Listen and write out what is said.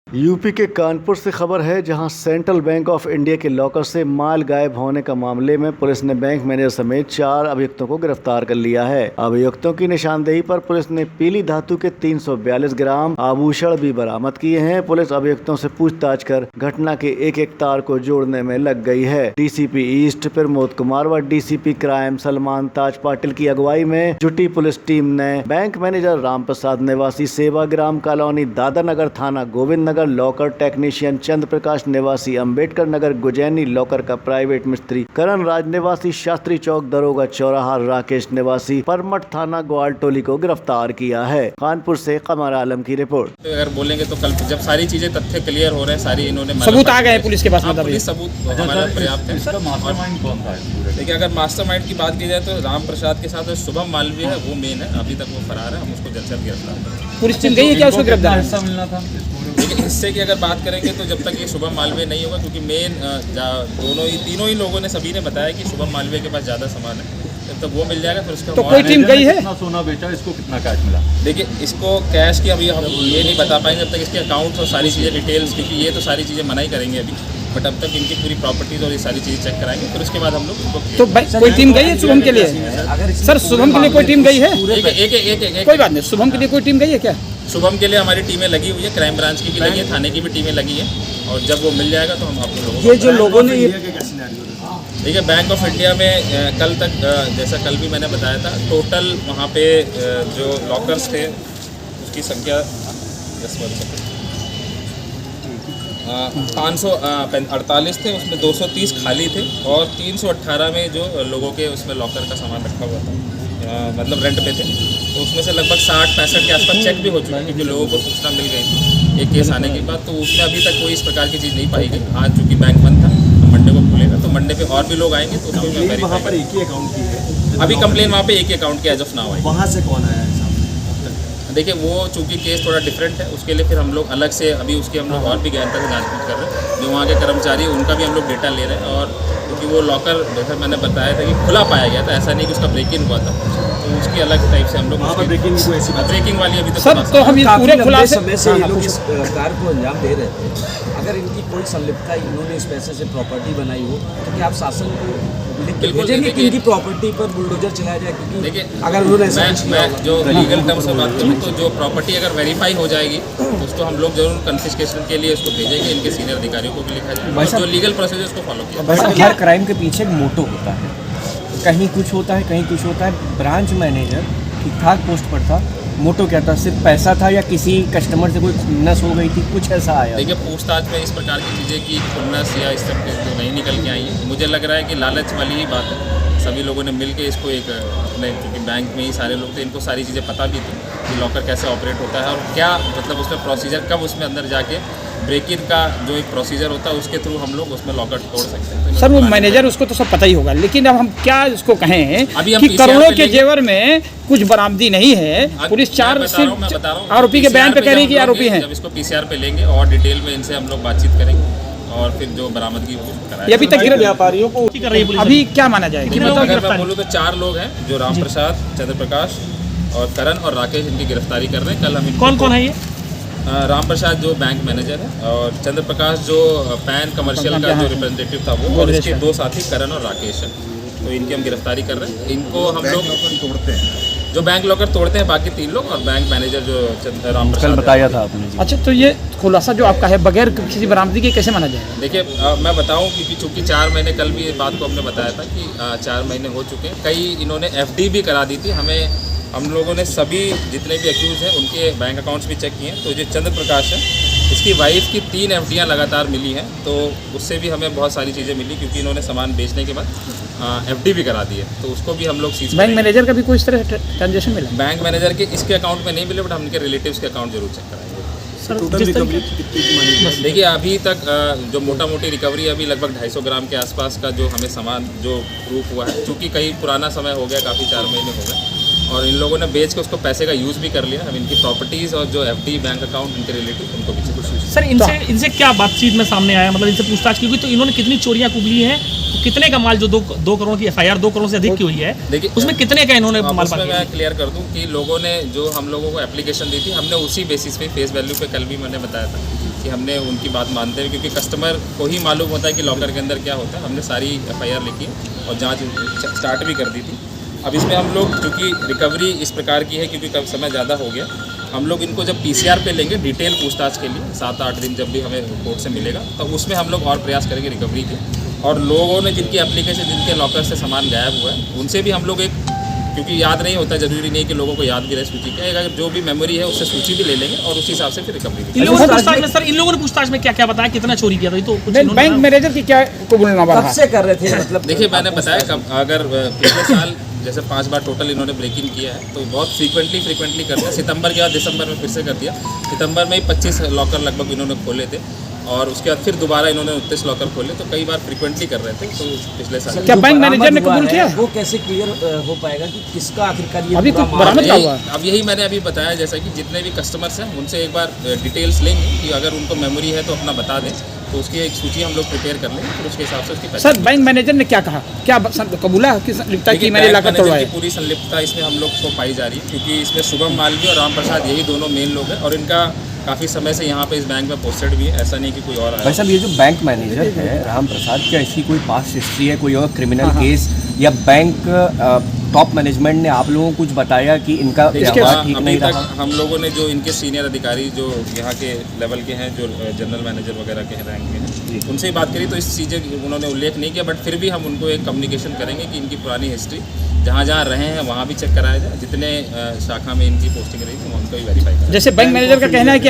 UP के कानपुर से खबर है, जहां सेंट्रल बैंक ऑफ इंडिया के लॉकर से माल गायब होने का मामले में पुलिस ने बैंक मैनेजर समेत 4 अभियुक्तों को गिरफ्तार कर लिया है। अभियुक्तों की निशानदेही पर पुलिस ने पीली धातु के 342 ग्राम आभूषण भी बरामद किए हैं। पुलिस अभियुक्तों से पूछताछ कर घटना के एक तार को जोड़ने में लग गई है। डीसीपी ईस्ट प्रमोद कुमार व डीसीपी क्राइम सलमान ताज पाटिल की अगुवाई में जुटी पुलिस टीम ने बैंक मैनेजर राम प्रसाद निवासी सेवाग्राम कॉलोनी दादर नगर थाना गोविंद नगर लॉकर टेक्नीशियन चंद्र प्रकाश निवासी अंबेडकर नगर गुजैनी लॉकर का प्राइवेट मिस्त्री करण राज निवासी शास्त्री चौक दरोगा चौराहा राकेश निवासी परमठ थाना ग्वालटोली को गिरफ्तार किया है। कानपुर से कमर आलम की रिपोर्ट। तो अगर बोलेंगे तो कल जब सारी चीजें तथ्य क्लियर हो रहे हैं, सारी इन्होंने सबूत आ गए पुलिस के पास, मतलब पुलिस सबूत हमारा पर्याप्त है। देखिए, अगर मास्टरमाइंड की बात की जाए तो राम प्रसाद के साथ शुभम मालवीय है, वो मेन है। अभी तक वो फरार है, हम उसको जल्द से जल्द गिरफ्तार करेंगे। पुलिस टीम गई है क्या उसको गिरफ्तार हिस्सा मिलना था? लेकिन हिस्से की अगर बात करेंगे तो जब तक ये शुभम मालवीय नहीं होगा, क्योंकि मेन तीनों ही लोगों ने सभी ने बताया कि शुभम मालवीय के पास ज़्यादा सामान है, जब तक वो मिल जाएगा फिर उसका। तो कोई टीम गई है? कितना सोना बेचा, इसको कितना कैश मिला? देखिए, इसको कैश की अभी हम ये नहीं बता पाएंगे जब तक इसके अकाउंट्स और सारी चीज़ें डिटेल्स, क्योंकि ये तो सारी चीज़ें मना ही करेंगे अभी। बट अब तक इनकी पूरी प्रॉपर्टीज और ये सारी चीज़ें चेक कराएंगे, फिर उसके बाद हम लोग तो कोई टीम गई है शुभम के लिए? सर, शुभम के लिए कोई टीम गई है? कोई बात नहीं, शुभम के लिए कोई टीम गई है क्या? शुभम के लिए हमारी टीमें लगी हुई है, क्राइम ब्रांच की भी लगी है, थाने की भी टीमें लगी हैं, और जब वो मिल जाएगा तो हम आप लोगों को ये जो लोगों ने देखिए, बैंक ऑफ इंडिया में कल तक जैसा कल भी मैंने बताया था, टोटल वहाँ पे जो लॉकर्स थे उसकी संख्या 548 थे, उसमें 230 खाली थे और 318 में जो लोगों के उसमें लॉकर का सामान रखा हुआ था, मतलब रेंट पे थे। तो उसमें से लगभग 60-65 के आसपास चेक भी हो चुका है, क्योंकि लोगों को सूचना मिल गई थी एक केस आने के बाद। तो उसमें अभी तक कोई इस प्रकार की चीज़ नहीं पाई गई। आज चूँकि बैंक बंद था, मंडे को खुलेगा, तो मंडे पे और भी लोग आएंगे तो उसको वहाँ पर एक ही अकाउंट की है अभी कंप्लेन वहाँ पे एक ही अकाउंट की एज ऑफ नाउ आई। वहाँ से कौन आया है? देखिए, वो चूँकि केस थोड़ा डिफरेंट है, उसके लिए फिर हम लोग अलग से अभी उसकी हम लोग और भी गहनता से जांच कर रहे हैं। जो वहाँ के कर्मचारी हैं उनका भी हम लोग डेटा ले रहे हैं, और क्योंकि वो लॉकर जैसे मैंने बताया था कि खुला पाया गया था, ऐसा नहीं कि उसका ब्रेक इन हुआ था, तो उसकी अलग टाइप से हम लोग ब्रेकिंग वाली अभी सर, तो हम पूरे खुलासे समय से ये लोग इस कार्य को अंजाम दे रहे थे। अगर इनकी कोई संलिप्तता, इन्होंने इस पैसे से प्रॉपर्टी बनाई हो, तो क्या आप शासन को भेजेंगे कि इनकी प्रॉपर्टी पर बुलडोजर चलाया जाए? क्योंकि देखिए, अगर उन्होंने मैं जो लीगल टर्म्स में बात करूँ तो जो प्रॉपर्टी अगर वेरीफाई हो जाएगी तो उसको हम लोग जरूर कन्फिस्केशन के लिए उसको भेजेंगे, इनके सीनियर अधिकारियों को भी लिखा जाएगा, जो लीगल प्रोसीजर उसको फॉलो किया। हर क्राइम के पीछे एक मोटो होता है, कहीं कुछ होता है कहीं कुछ होता है। ब्रांच मैनेजर ठीक ठाक पोस्ट पर था, मोटो क्या था? सिर्फ पैसा था या किसी कस्टमर से कोई खुन्नस हो गई थी, कुछ ऐसा आया? देखिए, पूछताछ में इस प्रकार की चीज़ें की खुन्नस या इस सब के तो नहीं निकल के आई है। मुझे लग रहा है कि लालच वाली ही बात है। सभी लोगों ने मिल के इसको एक अपने, क्योंकि बैंक में ही सारे लोग थे, इनको सारी चीज़ें पता भी थी कि लॉकर कैसे ऑपरेट होता है और क्या मतलब उसमें प्रोसीजर, कब उसमें अंदर जाके ब्रेक इन का जो एक प्रोसीजर होता है उसके थ्रू हम लोग उसमें लॉकर तोड़ सकते हैं। सर, वो मैनेजर उसको तो सब पता ही होगा, लेकिन अब हम क्या इसको कहें अभी हम कि PCR करोड़ों पे के जेवर में कुछ बरामदी नहीं है। पुलिस 4 आरोपी के बयान पे कह रही है कि आरोपी हैं। जब इसको PCR पे लेंगे और डिटेल में इनसे हम लोग बातचीत करेंगे और फिर जो बरामदगी कराएंगे। अभी तक व्यापारियों को अभी क्या माना जाएगा? अगर मैं बोलूँ तो 4 लोग हैं, जो राम प्रसाद, चंद्र प्रकाश और करण और राकेश, इनकी गिरफ्तारी कर रहे हैं। कल हम कौन है ये? राम प्रसाद जो बैंक मैनेजर है, और चंद्र प्रकाश जो पैन कमर्शियल का जो रिप्रेजेंटेटिव था वो, और इसके 2 साथी करण और राकेश है। तो इनकी हम गिरफ्तारी कर रहे हैं। इनको हम लोग तोड़ते हैं, जो बैंक लॉकर तोड़ते हैं, बाकी 3 लोग, और बैंक मैनेजर जो राम प्रसाद बताया था आपने। अच्छा, तो ये खुलासा जो आपका है बगैर किसी बरामदी के कैसे माना जाएगा? देखिए, मैं बताऊं कि चूँकि 4 महीने, कल भी ये बात को हमने बताया था कि 4 महीने हो चुके हैं। कई इन्होंने FD भी करा दी थी। हम लोगों ने सभी जितने भी एक्यूज हैं उनके बैंक अकाउंट्स भी चेक किए हैं। तो जो चंद्र प्रकाश है, इसकी वाइफ की 3 FDयाँ लगातार मिली हैं, तो उससे भी हमें बहुत सारी चीज़ें मिली, क्योंकि इन्होंने सामान बेचने के बाद FD भी करा दी है। तो उसको भी हम लोग सीज बैंक मैनेजर का भी कोई इस तरह ट्रांजेक्शन मिला? बैंक मैनेजर के इसके अकाउंट में नहीं मिले, बट हम उनके रिलेटिव्स के अकाउंट जरूर चेक कराएंगे। देखिए, अभी तक जो मोटा मोटी रिकवरी अभी लगभग 250 ग्राम के आसपास का जो हमें सामान जो प्रूफ हुआ है, चूँकि कई पुराना समय हो गया, काफ़ी 4 महीने हो गए, और इन लोगों ने बेच के उसको पैसे का यूज़ भी कर लिया। हम इनकी प्रॉपर्टीज़ और जो FD बैंक अकाउंट इनके रिलेटिव, उनको भी सर, इनसे क्या बातचीत में सामने आया? मतलब इनसे पूछताछ की हुई तो इन्होंने कितनी चोरियां कुबली हैं? तो कितने का माल, जो 2 करोड़ की FIR 2 करोड़ से अधिक की हुई है, देखिए उसमें कितने का इन्होंने माल पाया? मैं क्लियर कर दूं कि लोगों ने जो हम लोगों को एप्लीकेशन दी थी, हमने उसी बेसिस पे फेस वैल्यू पे कल भी मैंने बताया था कि हमने उनकी बात मानते हुए, क्योंकि कस्टमर को ही मालूम होता है कि लॉकर के अंदर क्या होता है, हमने सारी FIR लिखी और जांच स्टार्ट भी कर दी थी। अब इसमें हम लोग क्योंकि रिकवरी इस प्रकार की है, क्योंकि कब समय ज़्यादा हो गया, हम लोग इनको जब PCR पे लेंगे डिटेल पूछताछ के लिए 7-8 दिन जब भी हमें कोर्ट से मिलेगा, तो उसमें हम लोग और प्रयास करेंगे रिकवरी के। और लोगों ने जिनकी एप्लीकेशन, जिनके लॉकर से सामान गायब हुआ है, उनसे भी हम लोग एक, क्योंकि याद नहीं होता, जरूरी नहीं कि लोगों को याद भी रहे सूची का, अगर जो भी मेमोरी है उससे सूची भी ले लेंगे और उसी हिसाब से फिर रिकवरी भी इन लोगों ने पूछताछ में सर, इन लोगों ने पूछताछ में क्या क्या बताया, कितना चोरी किया था, ये तो कुछ बैंक इन्होंने मैनेजर की क्या कबूलनामा कब रहा? से कर रहे थे मतलब? देखिए, मैंने बताया कब, अगर पिछले साल जैसे 5 बार टोटल इन्होंने ब्रेकिंग किया है, तो बहुत फ्रीक्वेंटली करते हैं। सितंबर के बाद दिसंबर में फिर से कर दिया। सितंबर में ही 25 लॉकर लगभग इन्होंने खोले थे और उसके बाद फिर दोबारा इन्होंने 29 लॉकर खोले, तो कई बार फ्रीक्वेंटली कर रहे थे। तो पिछले साल क्या जो बैंक मैनेजर ने बरामद हुआ कबूल है, किया? वो कैसे क्लियर हो पाएगा कि किसका आखिरकार ये अभी पूरा तो माल बरामद है? का हुआ है। अब यही मैंने अभी बताया, जैसा कि जितने भी कस्टमर्स हैं उनसे एक बार डिटेल्स लेंगे कि अगर उनको मेमोरी है तो अपना बता दें, तो उसकी एक सूची हम लोग प्रिपेयर कर लेंगे, फिर उसके हिसाब से उसकी सर बैंक मैनेजर ने क्या कहा, क्या कबूला कि संलिप्तता की मैंने लाकर मैनेजर तोड़वाया? की पूरी संलिप्तता इसमें हम लोग को पाई जा रही है, क्योंकि इसमें शुभम मालवी और राम प्रसाद यही दोनों मेन लोग हैं और इनका काफ़ी समय से यहाँ पे इस बैंक में पोस्टेड भी है, ऐसा नहीं कि कोई और आया। भाई साहब, ये जो बैंक मैनेजर है राम प्रसाद, क्या इसकी कोई पास्ट हिस्ट्री है, कोई और क्रिमिनल केस, या बैंक टॉप मैनेजमेंट ने आप लोगों को कुछ बताया कि इनका व्यवहार ठीक अभी नहीं तक रहा? हम लोगों ने जो इनके सीनियर अधिकारी जो यहाँ के लेवल के हैं, जो जनरल मैनेजर वगैरह के रैंक में हैं, उनसे ही बात करी, तो इस चीज़ें उन्होंने उल्लेख नहीं किया, बट फिर भी हम उनको एक कम्युनिकेशन करेंगे कि इनकी पुरानी हिस्ट्री जहाँ जहाँ रहे हैं वहाँ भी चेक कराया जाए, जितने शाखा में इनकी पोस्टिंग रही थी उनको भी वेरीफाई करें। जैसे बैंक मैनेजर का कहना है कि